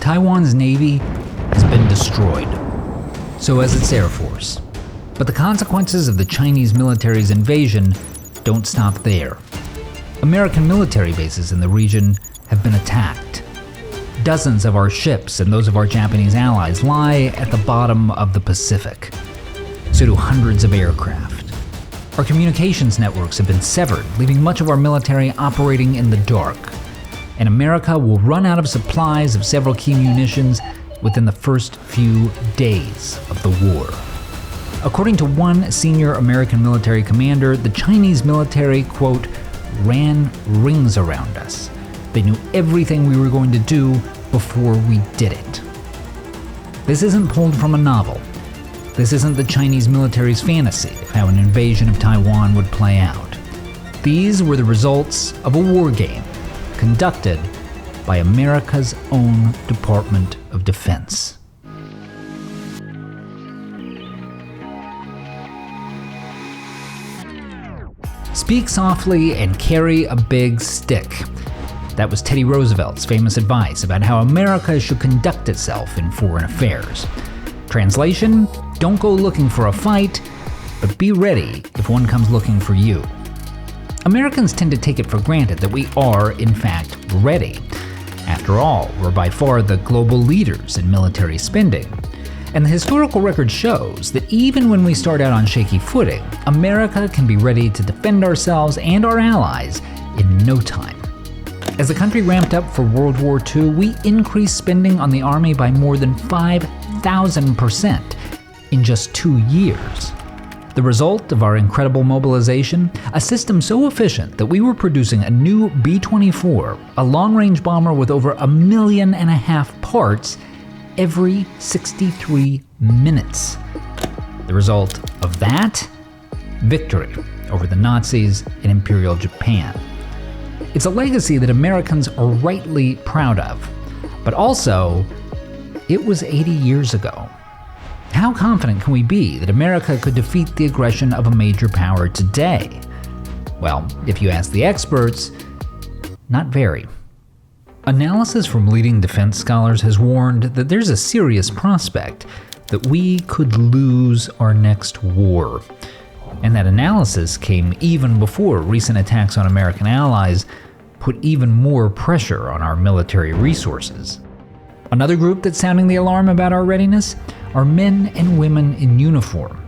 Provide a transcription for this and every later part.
Taiwan's Navy has been destroyed. So has its Air Force. But the consequences of the Chinese military's invasion don't stop there. American military bases in the region have been attacked. Dozens of our ships and those of our Japanese allies lie at the bottom of the Pacific. So do hundreds of aircraft. Our communications networks have been severed, leaving much of our military operating in the dark. And America will run out of supplies of several key munitions within the first few days of the war. According to one senior American military commander, the Chinese military, quote, ran rings around us. They knew everything we were going to do before we did it. This isn't pulled from a novel. This isn't the Chinese military's fantasy of how an invasion of Taiwan would play out. These were the results of a war game conducted by America's own Department of Defense. Speak softly and carry a big stick. That was Teddy Roosevelt's famous advice about how America should conduct itself in foreign affairs. Translation, don't go looking for a fight, but be ready if one comes looking for you. Americans tend to take it for granted that we are, in fact, ready. After all, we're by far the global leaders in military spending. And the historical record shows that even when we start out on shaky footing, America can be ready to defend ourselves and our allies in no time. As the country ramped up for World War II, we increased spending on the Army by more than 5,000% in just 2 years. The result of our incredible mobilization, a system so efficient that we were producing a new B-24, a long-range bomber with over 1.5 million parts, every 63 minutes. The result of that? Victory over the Nazis in Imperial Japan. It's a legacy that Americans are rightly proud of, but also, it was 80 years ago. How confident can we be that America could defeat the aggression of a major power today? Well, if you ask the experts, not very. Analysis from leading defense scholars has warned that there's a serious prospect that we could lose our next war. And that analysis came even before recent attacks on American allies put even more pressure on our military resources. Another group that's sounding the alarm about our readiness are men and women in uniform.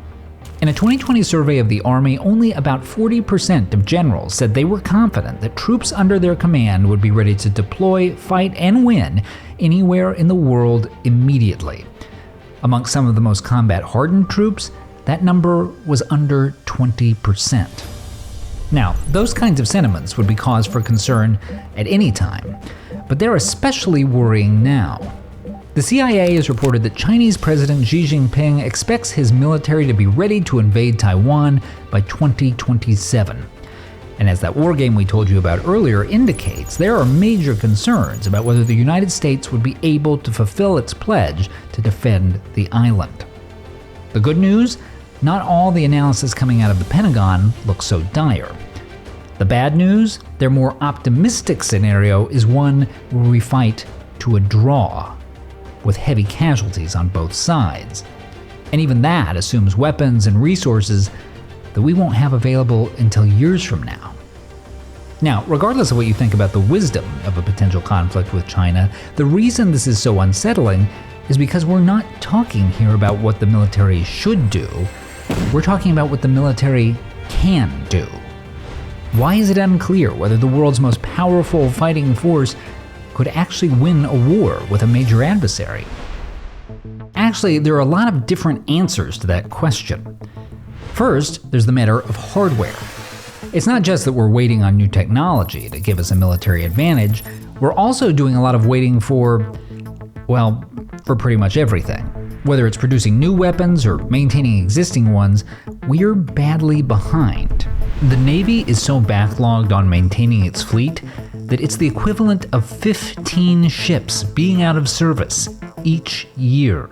In a 2020 survey of the Army, only about 40% of generals said they were confident that troops under their command would be ready to deploy, fight, and win anywhere in the world immediately. Amongst some of the most combat-hardened troops, that number was under 20%. Now, those kinds of sentiments would be cause for concern at any time, but they're especially worrying now. The CIA has reported that Chinese President Xi Jinping expects his military to be ready to invade Taiwan by 2027. And as that war game we told you about earlier indicates, there are major concerns about whether the United States would be able to fulfill its pledge to defend the island. The good news? Not all the analysis coming out of the Pentagon looks so dire. The bad news? Their more optimistic scenario is one where we fight to a draw, with heavy casualties on both sides. And even that assumes weapons and resources that we won't have available until years from now. Now, regardless of what you think about the wisdom of a potential conflict with China, the reason this is so unsettling is because we're not talking here about what the military should do, we're talking about what the military can do. Why is it unclear whether the world's most powerful fighting force could actually win a war with a major adversary? Actually, there are a lot of different answers to that question. First, there's the matter of hardware. It's not just that we're waiting on new technology to give us a military advantage, we're also doing a lot of waiting for pretty much everything. Whether it's producing new weapons or maintaining existing ones, we're badly behind. The Navy is so backlogged on maintaining its fleet that it's the equivalent of 15 ships being out of service each year.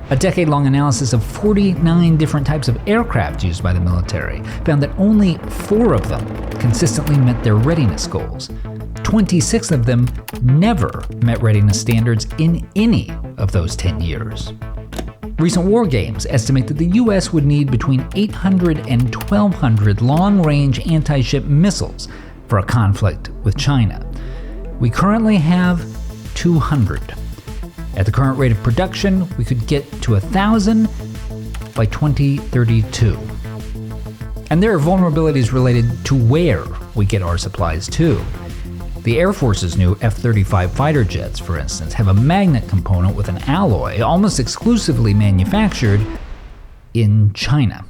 A decade-long analysis of 49 different types of aircraft used by the military found that only 4 of them consistently met their readiness goals. 26 of them never met readiness standards in any of those 10 years. Recent war games estimate that the US would need between 800 and 1,200 long-range anti-ship missiles for a conflict with China. We currently have 200. At the current rate of production, we could get to 1,000 by 2032. And there are vulnerabilities related to where we get our supplies to. The Air Force's new F-35 fighter jets, for instance, have a magnet component with an alloy almost exclusively manufactured in China.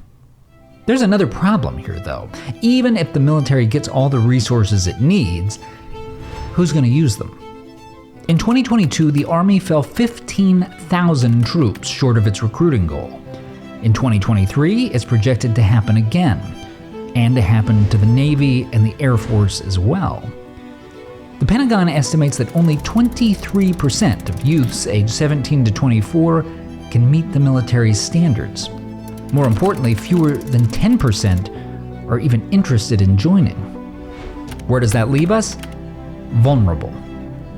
There's another problem here, though. Even if the military gets all the resources it needs, who's going to use them? In 2022, the Army fell 15,000 troops short of its recruiting goal. In 2023, it's projected to happen again, and to happen to the Navy and the Air Force as well. The Pentagon estimates that only 23% of youths aged 17 to 24 can meet the military's standards. More importantly, fewer than 10% are even interested in joining. Where does that leave us? Vulnerable.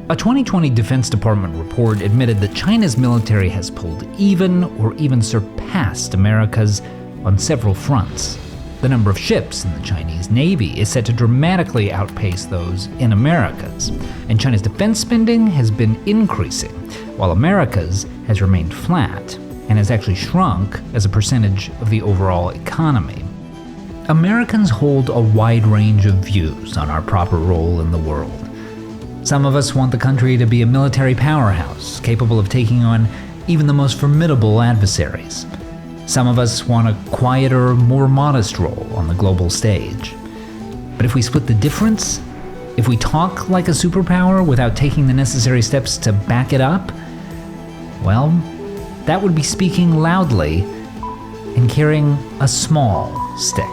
A 2020 Defense Department report admitted that China's military has pulled even or even surpassed America's on several fronts. The number of ships in the Chinese Navy is set to dramatically outpace those in America's, and China's defense spending has been increasing, while America's has remained flat and has actually shrunk as a percentage of the overall economy. Americans hold a wide range of views on our proper role in the world. Some of us want the country to be a military powerhouse, capable of taking on even the most formidable adversaries. Some of us want a quieter, more modest role on the global stage. But if we split the difference, if we talk like a superpower without taking the necessary steps to back it up, well, that would be speaking loudly and carrying a small stick.